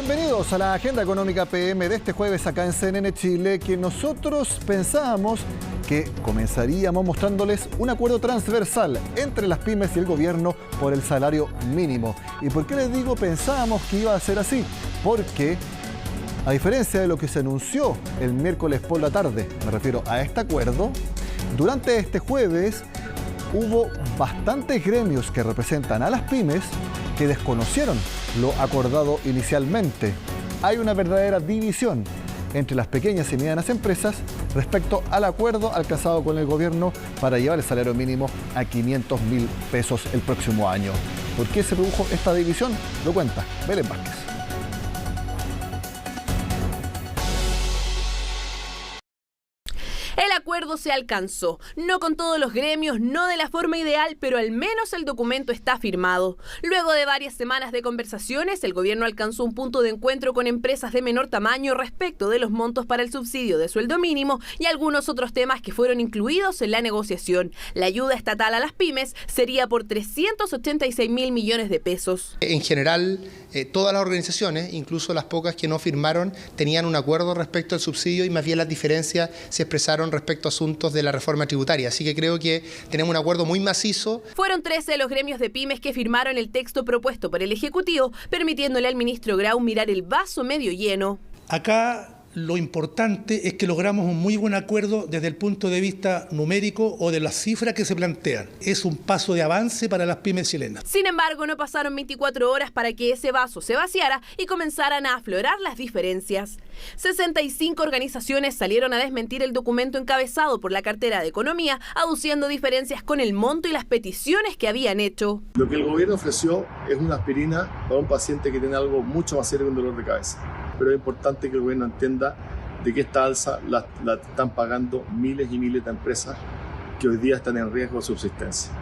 Bienvenidos a la Agenda Económica PM de este jueves acá en CNN Chile, que nosotros pensábamos que comenzaríamos mostrándoles un acuerdo transversal entre las pymes y el gobierno por el salario mínimo. ¿Y por qué les digo pensábamos que iba a ser así? Porque, a diferencia de lo que se anunció el miércoles por la tarde, me refiero a este acuerdo, durante este jueves hubo bastantes gremios que representan a las pymes que desconocieron lo acordado inicialmente. Hay una verdadera división entre las pequeñas y medianas empresas respecto al acuerdo alcanzado con el gobierno para llevar el salario mínimo a 500.000 pesos el próximo año. ¿Por qué se produjo esta división? Lo cuenta Belén Vázquez. El acuerdo se alcanzó, no con todos los gremios, no de la forma ideal, pero al menos el documento está firmado. Luego de varias semanas de conversaciones, el gobierno alcanzó un punto de encuentro con empresas de menor tamaño respecto de los montos para el subsidio de sueldo mínimo y algunos otros temas que fueron incluidos en la negociación. La ayuda estatal a las pymes sería por 386.000 millones de pesos. En general, todas las organizaciones, incluso las pocas que no firmaron, tenían un acuerdo respecto al subsidio y más bien las diferencias se expresaron respecto a asuntos de la reforma tributaria. Así que creo que tenemos un acuerdo muy macizo. Fueron 13 los gremios de pymes que firmaron el texto propuesto por el Ejecutivo, permitiéndole al ministro Grau mirar el vaso medio lleno. Acá lo importante es que logramos un muy buen acuerdo desde el punto de vista numérico o de las cifras que se plantean. Es un paso de avance para las pymes chilenas. Sin embargo, no pasaron 24 horas para que ese vaso se vaciara y comenzaran a aflorar las diferencias. 65 organizaciones salieron a desmentir el documento encabezado por la cartera de Economía, aduciendo diferencias con el monto y las peticiones que habían hecho. Lo que el gobierno ofreció es una aspirina para un paciente que tiene algo mucho más serio que un dolor de cabeza. Pero es importante que el gobierno entienda de que esta alza la están pagando miles y miles de empresas que hoy día están en riesgo de subsistencia.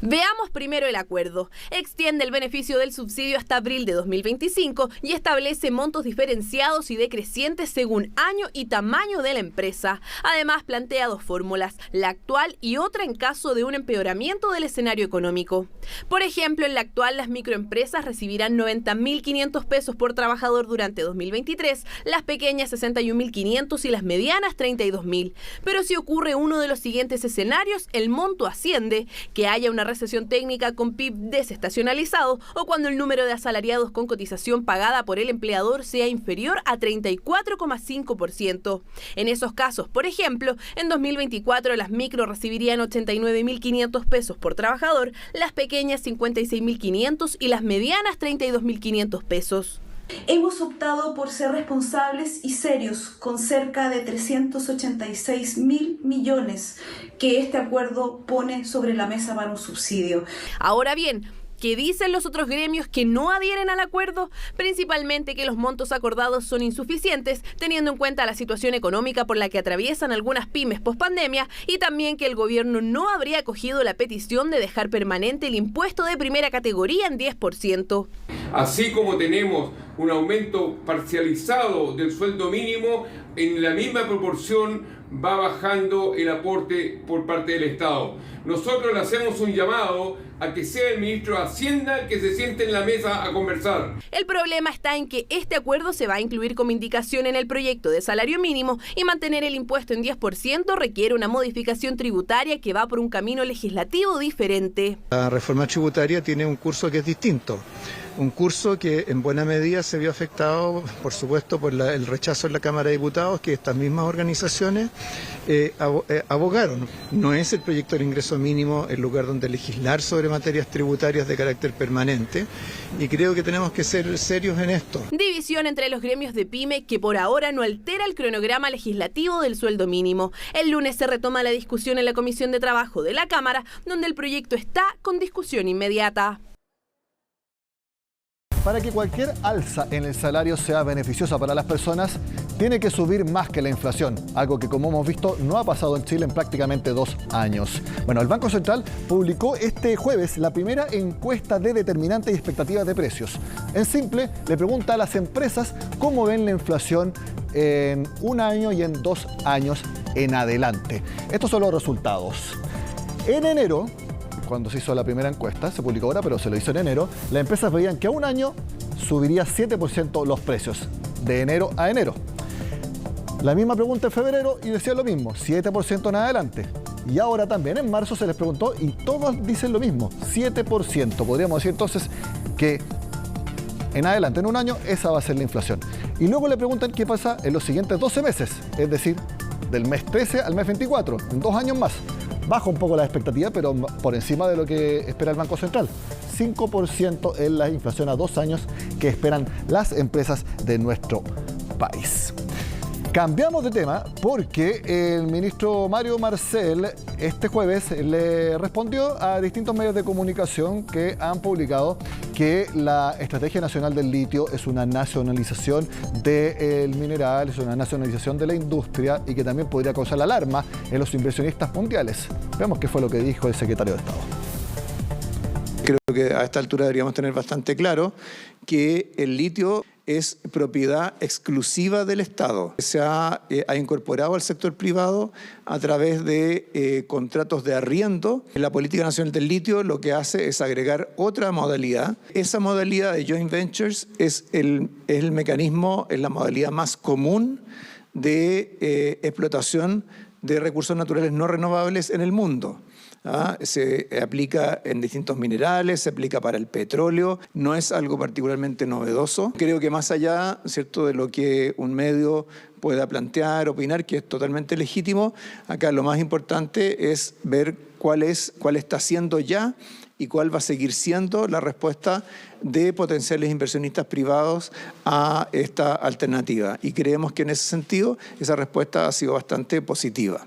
Veamos primero el acuerdo. Extiende el beneficio del subsidio hasta abril de 2025 y establece montos diferenciados y decrecientes según año y tamaño de la empresa. Además, plantea dos fórmulas, la actual y otra en caso de un empeoramiento del escenario económico. Por ejemplo, en la actual, las microempresas recibirán 90.500 pesos por trabajador durante 2023, las pequeñas 61.500 y las medianas 32.000. Pero si ocurre uno de los siguientes escenarios, el monto asciende, que haya una recesión técnica con PIB desestacionalizado o cuando el número de asalariados con cotización pagada por el empleador sea inferior a 34,5%. En esos casos, por ejemplo, en 2024 las micro recibirían 89.500 pesos por trabajador, las pequeñas 56.500 y las medianas 32.500 pesos. Hemos optado por ser responsables y serios con cerca de 386.000 millones que este acuerdo pone sobre la mesa para un subsidio. Ahora bien, ¿qué dicen los otros gremios que no adhieren al acuerdo? Principalmente que los montos acordados son insuficientes, teniendo en cuenta la situación económica por la que atraviesan algunas pymes pospandemia y también que el gobierno no habría acogido la petición de dejar permanente el impuesto de primera categoría en 10%. Así como tenemos un aumento parcializado del sueldo mínimo, en la misma proporción va bajando el aporte por parte del Estado. Nosotros le hacemos un llamado a que sea el ministro de Hacienda que se siente en la mesa a conversar. El problema está en que este acuerdo se va a incluir como indicación en el proyecto de salario mínimo y mantener el impuesto en 10% requiere una modificación tributaria que va por un camino legislativo diferente. La reforma tributaria tiene un curso que es distinto. Un curso que en buena medida se vio afectado, por supuesto, por el rechazo en la Cámara de Diputados, que estas mismas organizaciones abogaron. No es el proyecto del ingreso mínimo el lugar donde legislar sobre materias tributarias de carácter permanente, y creo que tenemos que ser serios en esto. División entre los gremios de pyme que por ahora no altera el cronograma legislativo del sueldo mínimo. El lunes se retoma la discusión en la Comisión de Trabajo de la Cámara, donde el proyecto está con discusión inmediata. Para que cualquier alza en el salario sea beneficiosa para las personas, tiene que subir más que la inflación, algo que, como hemos visto, no ha pasado en Chile en prácticamente 2 años. Bueno, el Banco Central publicó este jueves la primera encuesta de determinantes y expectativas de precios. En simple, le pregunta a las empresas cómo ven la inflación en 1 año y en 2 años en adelante. Estos son los resultados. En enero, cuando se hizo la primera encuesta, se publicó ahora, pero se lo hizo en enero, las empresas veían que a 1 año subiría 7% los precios de enero a enero. La misma pregunta en febrero y decían lo mismo, 7% en adelante. Y ahora también en marzo se les preguntó y todos dicen lo mismo, 7%. Podríamos decir entonces que en adelante, en un año, esa va a ser la inflación. Y luego le preguntan qué pasa en los siguientes 12 meses, es decir, del mes 13 al mes 24, en 2 años más. Baja un poco la expectativa, pero por encima de lo que espera el Banco Central. 5% es la inflación a 2 años que esperan las empresas de nuestro país. Cambiamos de tema porque el ministro Mario Marcel este jueves le respondió a distintos medios de comunicación que han publicado que la Estrategia Nacional del Litio es una nacionalización del mineral, es una nacionalización de la industria y que también podría causar la alarma en los inversionistas mundiales. Veamos qué fue lo que dijo el secretario de Estado. Creo que a esta altura deberíamos tener bastante claro que el litio es propiedad exclusiva del Estado. Se ha incorporado al sector privado a través de contratos de arriendo. La Política Nacional del Litio lo que hace es agregar otra modalidad. Esa modalidad de joint ventures es el mecanismo, es la modalidad más común de explotación de recursos naturales no renovables en el mundo. Se aplica en distintos minerales, se aplica para el petróleo, no es algo particularmente novedoso. Creo que más allá, ¿cierto?, de lo que un medio pueda plantear, opinar, que es totalmente legítimo, acá lo más importante es ver cuál está siendo ya y cuál va a seguir siendo la respuesta de potenciales inversionistas privados a esta alternativa. Y creemos que en ese sentido esa respuesta ha sido bastante positiva.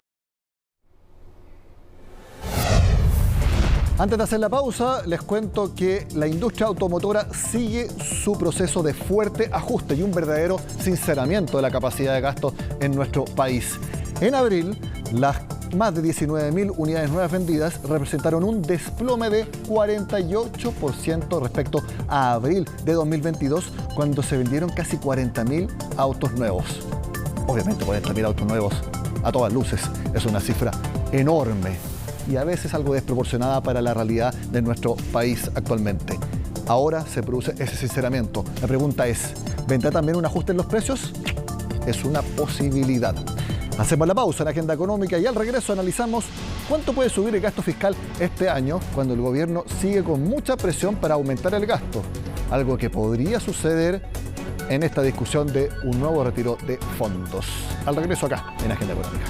Antes de hacer la pausa, les cuento que la industria automotora sigue su proceso de fuerte ajuste y un verdadero sinceramiento de la capacidad de gasto en nuestro país. En abril, las más de 19.000 unidades nuevas vendidas representaron un desplome de 48% respecto a abril de 2022, cuando se vendieron casi 40.000 autos nuevos. Obviamente 40.000 autos nuevos, a todas luces, es una cifra enorme y a veces algo desproporcionada para la realidad de nuestro país actualmente. Ahora se produce ese sinceramiento. La pregunta es, ¿vendrá también un ajuste en los precios? Es una posibilidad. Hacemos la pausa en la agenda económica y al regreso analizamos cuánto puede subir el gasto fiscal este año cuando el gobierno sigue con mucha presión para aumentar el gasto. Algo que podría suceder en esta discusión de un nuevo retiro de fondos. Al regreso acá en Agenda Económica.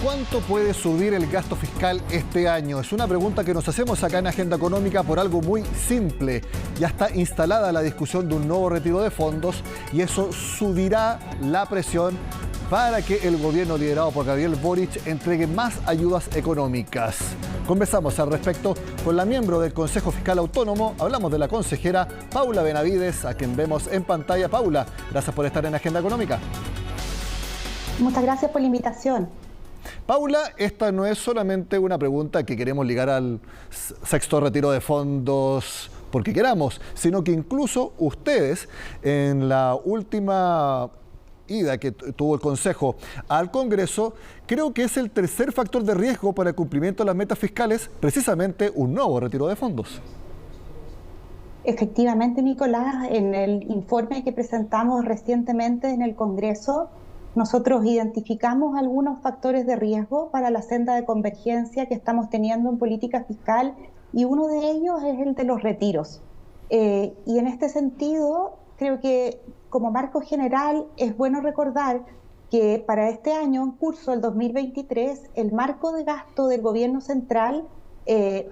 ¿Cuánto puede subir el gasto fiscal este año? Es una pregunta que nos hacemos acá en Agenda Económica por algo muy simple. Ya está instalada la discusión de un nuevo retiro de fondos y eso subirá la presión para que el gobierno liderado por Gabriel Boric entregue más ayudas económicas. Conversamos al respecto con la miembro del Consejo Fiscal Autónomo. Hablamos de la consejera Paula Benavides, a quien vemos en pantalla. Paula, gracias por estar en Agenda Económica. Muchas gracias por la invitación. Paula, esta no es solamente una pregunta que queremos ligar al sexto retiro de fondos porque queramos, sino que incluso ustedes en la última ida que tuvo el Consejo al Congreso, creo que es el tercer factor de riesgo para el cumplimiento de las metas fiscales, precisamente un nuevo retiro de fondos. Efectivamente, Nicolás, en el informe que presentamos recientemente en el Congreso, nosotros identificamos algunos factores de riesgo para la senda de convergencia que estamos teniendo en política fiscal y uno de ellos es el de los retiros. Y en este sentido, creo que como marco general es bueno recordar que para este año en curso, el 2023, el marco de gasto del gobierno central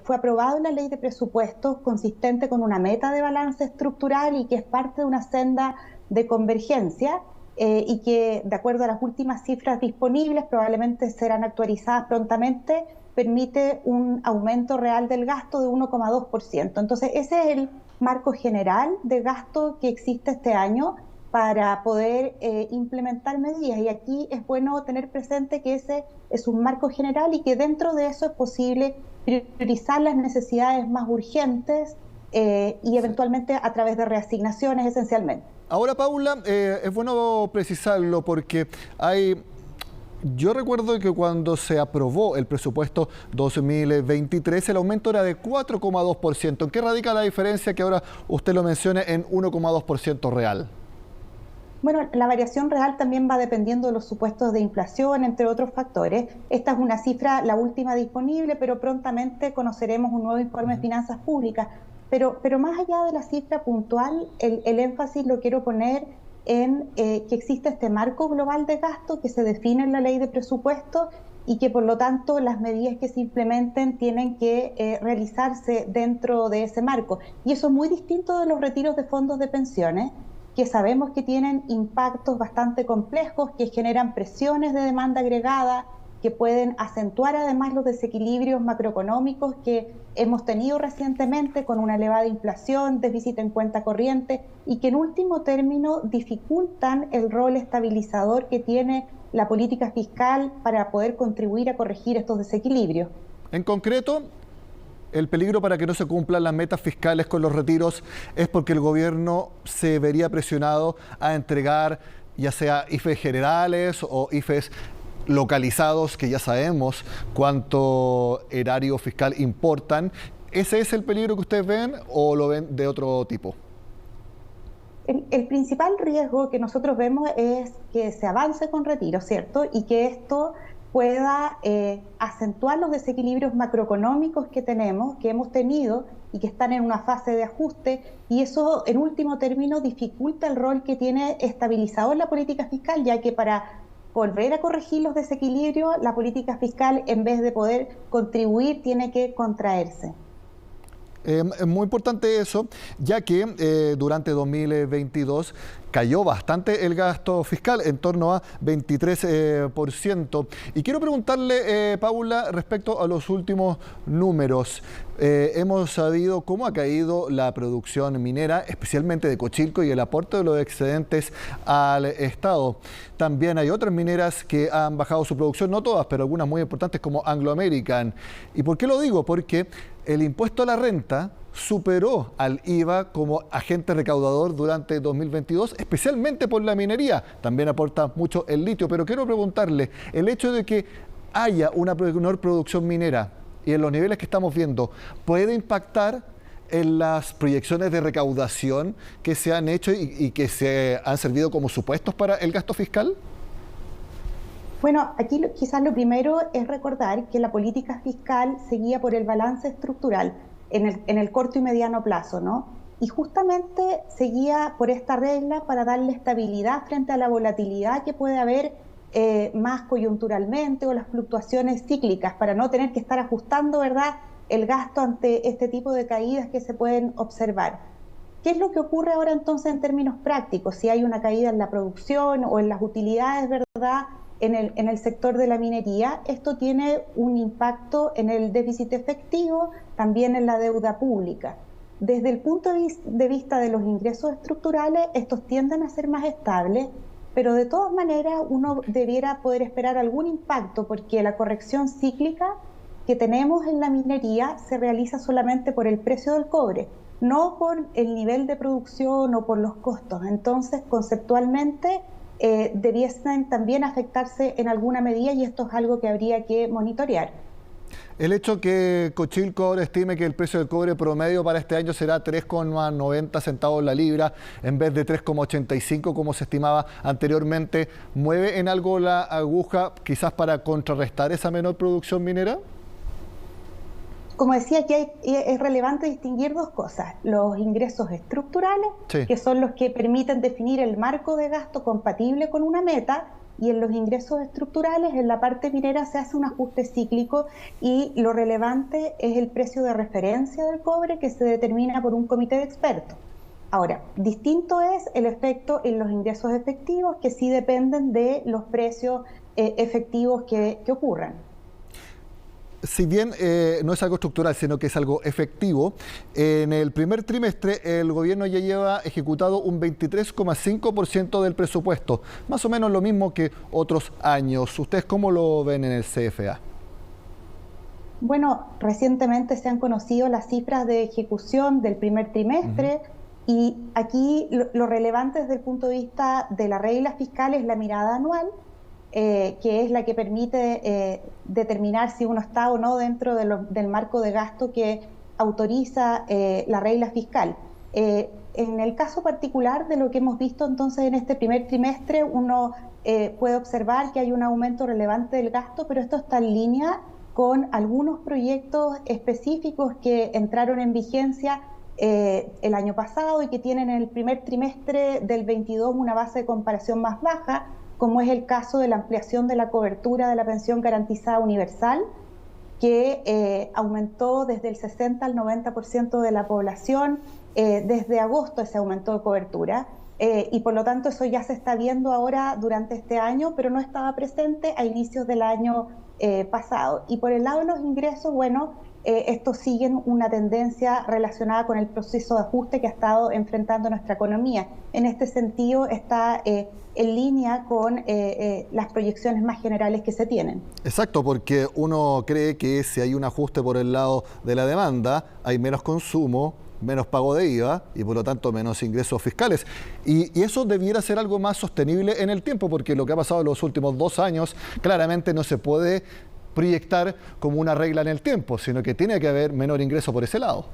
fue aprobado en la ley de presupuestos consistente con una meta de balance estructural y que es parte de una senda de convergencia. Y que, de acuerdo a las últimas cifras disponibles, probablemente serán actualizadas prontamente, permite un aumento real del gasto de 1,2%. Entonces, ese es el marco general de gasto que existe este año para poder implementar medidas. Y aquí es bueno tener presente que ese es un marco general y que dentro de eso es posible priorizar las necesidades más urgentes y eventualmente a través de reasignaciones esencialmente. Ahora, Paula, es bueno precisarlo porque yo recuerdo que cuando se aprobó el presupuesto 2023, el aumento era de 4,2%. ¿En qué radica la diferencia que ahora usted lo mencione en 1,2% real? Bueno, la variación real también va dependiendo de los supuestos de inflación, entre otros factores. Esta es una cifra, la última disponible, pero prontamente conoceremos un nuevo informe de finanzas públicas. Pero más allá de la cifra puntual, el énfasis lo quiero poner en que existe este marco global de gasto que se define en la ley de presupuesto y que por lo tanto las medidas que se implementen tienen que realizarse dentro de ese marco. Y eso es muy distinto de los retiros de fondos de pensiones, que sabemos que tienen impactos bastante complejos, que generan presiones de demanda agregada, que pueden acentuar además los desequilibrios macroeconómicos que hemos tenido recientemente con una elevada inflación, déficit en cuenta corriente y que en último término dificultan el rol estabilizador que tiene la política fiscal para poder contribuir a corregir estos desequilibrios. En concreto, el peligro para que no se cumplan las metas fiscales con los retiros es porque el gobierno se vería presionado a entregar ya sea IFES generales o IFES localizados, que ya sabemos cuánto erario fiscal importan. ¿Ese es el peligro que ustedes ven o lo ven de otro tipo? El principal riesgo que nosotros vemos es que se avance con retiro, ¿cierto? Y que esto pueda acentuar los desequilibrios macroeconómicos que hemos tenido y que están en una fase de ajuste, y eso en último término dificulta el rol que tiene estabilizador la política fiscal, ya que para volver a corregir los desequilibrios, la política fiscal en vez de poder contribuir tiene que contraerse. Es muy importante eso, ya que durante 2022 cayó bastante el gasto fiscal, en torno a 23%. Y quiero preguntarle, Paula, respecto a los últimos números. Hemos sabido cómo ha caído la producción minera, especialmente de Cochilco, y el aporte de los excedentes al Estado. También hay otras mineras que han bajado su producción, no todas, pero algunas muy importantes como Anglo American. ¿Y por qué lo digo? Porque el impuesto a la renta superó al IVA como agente recaudador durante 2022, especialmente por la minería. También aporta mucho el litio, pero quiero preguntarle, el hecho de que haya una menor producción minera y en los niveles que estamos viendo, ¿puede impactar en las proyecciones de recaudación que se han hecho y que se han servido como supuestos para el gasto fiscal? Bueno, aquí quizás lo primero es recordar que la política fiscal seguía por el balance estructural en el corto y mediano plazo, ¿no? Y justamente seguía por esta regla para darle estabilidad frente a la volatilidad que puede haber más coyunturalmente o las fluctuaciones cíclicas, para no tener que estar ajustando, ¿verdad?, el gasto ante este tipo de caídas que se pueden observar. ¿Qué es lo que ocurre ahora entonces en términos prácticos? Si hay una caída en la producción o en las utilidades, ¿verdad?, en el sector de la minería, esto tiene un impacto en el déficit efectivo, también en la deuda pública. Desde el punto de vista de los ingresos estructurales, estos tienden a ser más estables, pero de todas maneras uno debiera poder esperar algún impacto, porque la corrección cíclica que tenemos en la minería se realiza solamente por el precio del cobre, no por el nivel de producción o por los costos. Entonces, conceptualmente, debiesen también afectarse en alguna medida, y esto es algo que habría que monitorear. El hecho que Cochilco ahora estime que el precio del cobre promedio para este año será 3,90 centavos la libra en vez de 3,85 como se estimaba anteriormente, ¿mueve en algo la aguja quizás para contrarrestar esa menor producción minera? Como decía, aquí es relevante distinguir dos cosas: los ingresos estructurales, sí, que son los que permiten definir el marco de gasto compatible con una meta, y en los ingresos estructurales, en la parte minera, se hace un ajuste cíclico, y lo relevante es el precio de referencia del cobre, que se determina por un comité de expertos. Ahora, distinto es el efecto en los ingresos efectivos, que sí dependen de los precios efectivos que ocurran. Si bien no es algo estructural, sino que es algo efectivo, en el primer trimestre el gobierno ya lleva ejecutado un 23,5% del presupuesto, más o menos lo mismo que otros años. ¿Ustedes cómo lo ven en el CFA? Bueno, recientemente se han conocido las cifras de ejecución del primer trimestre y aquí lo relevante desde el punto de vista de la regla fiscal es la mirada anual, que es la que permite determinar si uno está o no dentro del marco de gasto que autoriza la regla fiscal. En el caso particular de lo que hemos visto entonces en este primer trimestre, uno puede observar que hay un aumento relevante del gasto, pero esto está en línea con algunos proyectos específicos que entraron en vigencia el año pasado y que tienen en el primer trimestre del 22 una base de comparación más baja, como es el caso de la ampliación de la cobertura de la pensión garantizada universal, que aumentó desde el 60 al 90% de la población. Desde agosto ese aumento de cobertura y por lo tanto eso ya se está viendo ahora durante este año, pero no estaba presente a inicios del año pasado. Y por el lado de los ingresos, bueno, estos siguen una tendencia relacionada con el proceso de ajuste que ha estado enfrentando nuestra economía. En este sentido está en línea con las proyecciones más generales que se tienen. Exacto, porque uno cree que si hay un ajuste por el lado de la demanda, hay menos consumo, menos pago de IVA y por lo tanto menos ingresos fiscales. Y eso debiera ser algo más sostenible en el tiempo, porque lo que ha pasado en los últimos 2 años claramente no se puede proyectar como una regla en el tiempo, sino que tiene que haber menor ingreso por ese lado.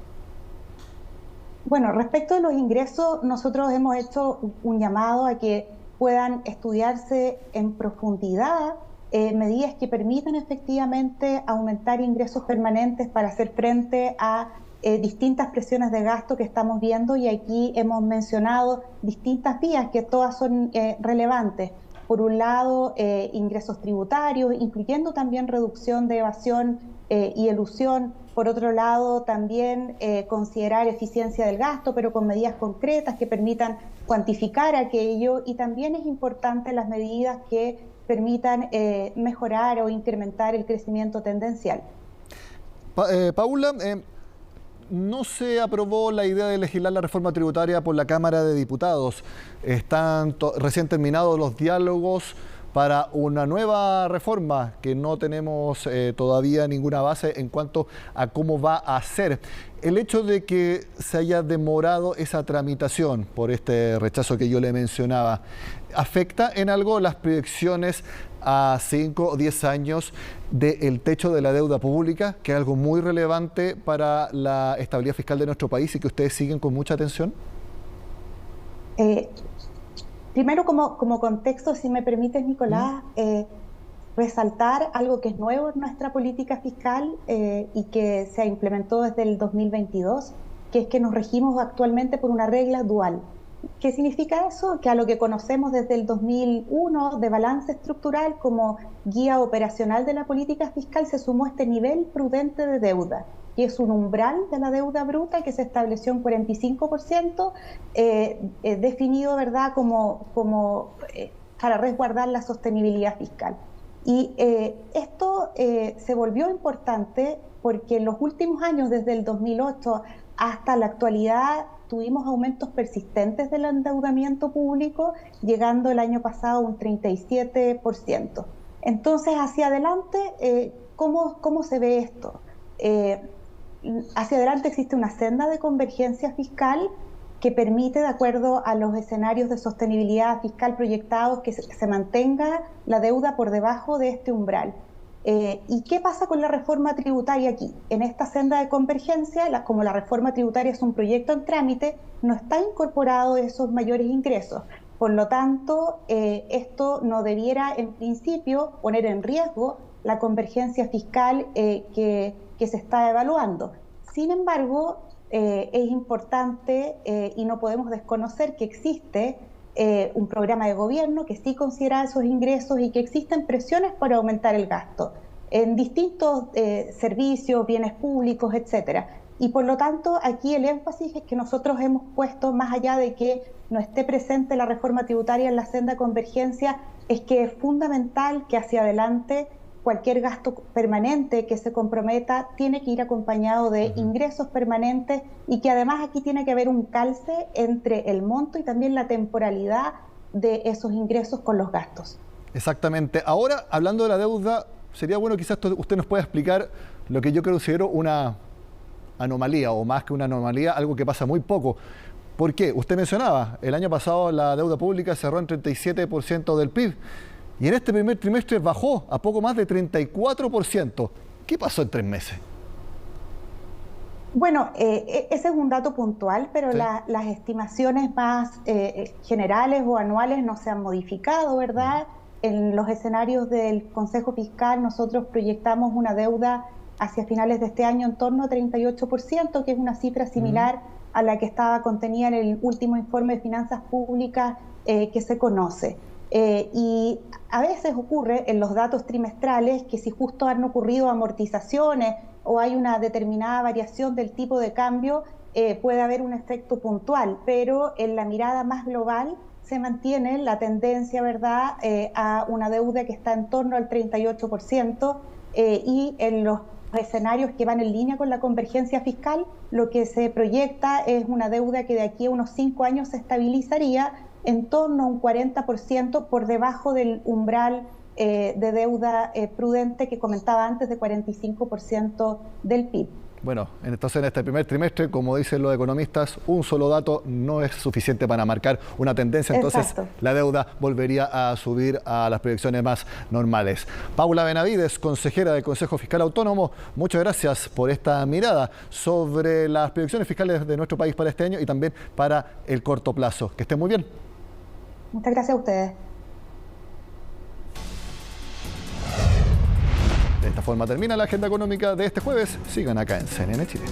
Bueno, respecto de los ingresos, nosotros hemos hecho un llamado a que puedan estudiarse en profundidad medidas que permitan efectivamente aumentar ingresos permanentes para hacer frente a distintas presiones de gasto que estamos viendo, y aquí hemos mencionado distintas vías que todas son relevantes. Por un lado, ingresos tributarios, incluyendo también reducción de evasión y elusión. Por otro lado, también considerar eficiencia del gasto, pero con medidas concretas que permitan cuantificar aquello. Y también es importante las medidas que permitan mejorar o incrementar el crecimiento tendencial. Paula, no se aprobó la idea de legislar la reforma tributaria por la Cámara de Diputados. Están recién terminados los diálogos para una nueva reforma que no tenemos todavía ninguna base en cuanto a cómo va a ser. El hecho de que se haya demorado esa tramitación por este rechazo que yo le mencionaba, ¿afecta en algo las proyecciones a 5 o 10 años del techo de la deuda pública, que es algo muy relevante para la estabilidad fiscal de nuestro país y que ustedes siguen con mucha atención? Primero, como contexto, si me permites, Nicolás, resaltar algo que es nuevo en nuestra política fiscal y que se implementó desde el 2022, que es que nos regimos actualmente por una regla dual. ¿Qué significa eso? Que a lo que conocemos desde el 2001 de balance estructural como guía operacional de la política fiscal se sumó este nivel prudente de deuda, que es un umbral de la deuda bruta que se estableció en 45%, definido, ¿verdad?, como para resguardar la sostenibilidad fiscal. Y esto se volvió importante porque en los últimos años, desde el 2008 hasta la actualidad, tuvimos aumentos persistentes del endeudamiento público, llegando el año pasado a un 37%. Entonces, hacia adelante, ¿cómo se ve esto? Hacia adelante existe una senda de convergencia fiscal que permite, de acuerdo a los escenarios de sostenibilidad fiscal proyectados, que se mantenga la deuda por debajo de este umbral. ¿Y qué pasa con la reforma tributaria aquí? En esta senda de convergencia, como la reforma tributaria es un proyecto en trámite, no está incorporado esos mayores ingresos. Por lo tanto, esto no debiera, en principio, poner en riesgo la convergencia fiscal que se está evaluando. Sin embargo, es importante y no podemos desconocer que existe un programa de gobierno que sí considera esos ingresos y que existen presiones para aumentar el gasto en distintos servicios, bienes públicos, etcétera. Y por lo tanto, aquí el énfasis es que nosotros hemos puesto, más allá de que no esté presente la reforma tributaria en la senda de convergencia, es que es fundamental que hacia adelante cualquier gasto permanente que se comprometa tiene que ir acompañado de ingresos permanentes y que además aquí tiene que haber un calce entre el monto y también la temporalidad de esos ingresos con los gastos. Exactamente. Ahora, hablando de la deuda, sería bueno quizás usted nos pueda explicar lo que yo considero una anomalía, o más que una anomalía, algo que pasa muy poco. ¿Por qué? Usted mencionaba, el año pasado la deuda pública cerró en 37% del PIB y en este primer trimestre bajó a poco más de 34%. ¿Qué pasó en 3 meses? Bueno, ese es un dato puntual, pero sí, las estimaciones más generales o anuales no se han modificado, ¿verdad? En los escenarios del Consejo Fiscal nosotros proyectamos una deuda hacia finales de este año en torno a 38%, que es una cifra similar a la que estaba contenida en el último informe de finanzas públicas que se conoce. Y a veces ocurre en los datos trimestrales que si justo han ocurrido amortizaciones o hay una determinada variación del tipo de cambio, puede haber un efecto puntual, pero en la mirada más global se mantiene la tendencia, ¿verdad?, a una deuda que está en torno al 38%, y en los escenarios que van en línea con la convergencia fiscal, lo que se proyecta es una deuda que de aquí a unos 5 años se estabilizaría en torno a un 40% por debajo del umbral de deuda prudente que comentaba antes, de 45% del PIB. Bueno, entonces en este primer trimestre, como dicen los economistas, un solo dato no es suficiente para marcar una tendencia, entonces Exacto. la deuda volvería a subir a las proyecciones más normales. Paula Benavides, consejera del Consejo Fiscal Autónomo, muchas gracias por esta mirada sobre las proyecciones fiscales de nuestro país para este año y también para el corto plazo. Que estén muy bien. Muchas gracias a ustedes. De esta forma termina la agenda económica de este jueves. Sigan acá en CNN Chile.